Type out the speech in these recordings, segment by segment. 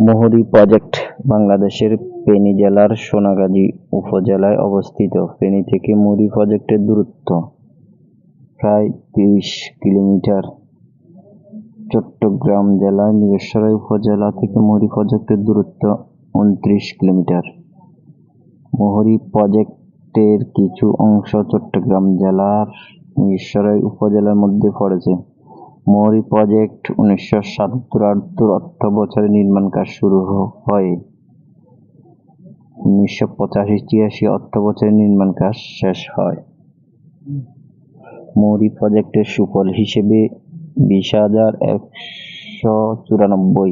Muhuri project বাংলাদেশের ফেনী জেলার সোনাগাজী উপজেলায় অবস্থিত। ফেনী থেকে মুহুরী প্রজেক্টের দূরত্ব প্রায় ৩০ কিলোমিটার। চট্টগ্রাম জেলার মীরসরাই উপজেলা থেকে মুহুরী প্রজেক্টের দূরত্ব ২৯ কিলোমিটার। মুহুরী প্রজেক্টের কিছু অংশ চট্টগ্রাম জেলার মীরসরাই উপজেলার মধ্যে পড়েছে। মুহুরী প্রজেক্ট ১৯৭৭-৭৮ অর্থবছরে নির্মাণ কাজ শুরু হয়। ১৯৮৫-৮৬ অর্থবছরে নির্মাণ কাজ শেষ হয়। মুহুরী প্রজেক্টের সুফল হিসেবে ২০,১৯৪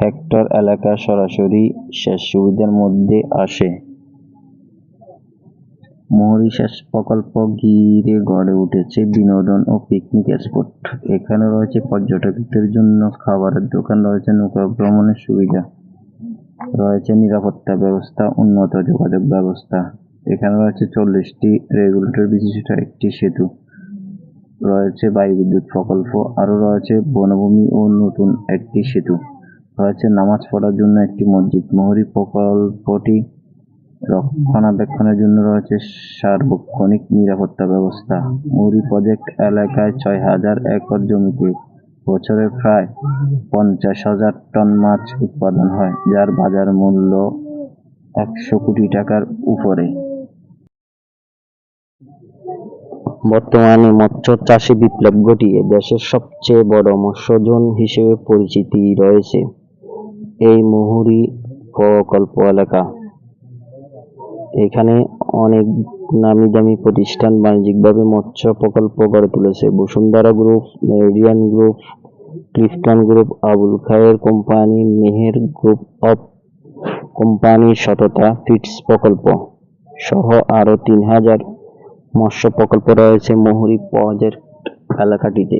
হেক্টর এলাকা সরাসরি সেচ সুবিধার মধ্যে আসে। মুহুরী সেচ প্রকল্প ঘিরে গড়ে উঠেছে বিনোদন ও পিকনিক স্পট। এখানে রয়েছে পর্যটকদের জন্য খাবারের দোকান, রয়েছে নৌকা ভ্রমণের সুবিধা, রয়েছে নিরাপত্তা ব্যবস্থা, উন্নত যোগাযোগ ব্যবস্থা। এখানে রয়েছে ৪০টি রেগুলেটর বিশিষ্ট একটি সেতু, রয়েছে বায়ুবিদ্যুৎ প্রকল্প, আরও রয়েছে বনভূমি ও নতুন একটি সেতু, রয়েছে নামাজ পড়ার জন্য একটি মসজিদ। মুহুরী প্রকল্পটি রক্ষণাবেক্ষণের জন্য রয়েছে সার্বক্ষণিক নিরাপত্তা ব্যবস্থা। মুহুরী প্রজেক্ট এলাকায় ৬,০০০ একর জমিতে বছরে প্রায় ৫০,০০০ টন মাছ উৎপাদন হয়, যার বাজার মূল্য ১০০ কোটি টাকার উপরে। বর্তমানে মৎস্য চাষে বিপ্লব ঘটিয়ে দেশের সবচেয়ে বড় মৎস্যজোন হিসেবে পরিচিতি রয়েছে এই মুহুরী প্রকল্প এলাকা। এখানে অনেক নামি-দামি প্রতিষ্ঠান বাণিজ্যিকভাবে মৎস্য প্রকল্প গড়ে তুলেছে। Bashundhara group, Meridian group, Clifton group, Abul Khair company, Meher group of company, সততা ফিডস প্রকল্প সহ আরও ৩,০০০ মৎস্য প্রকল্প রয়েছে মুহুরী প্রজেক্ট এলাকাটিতে।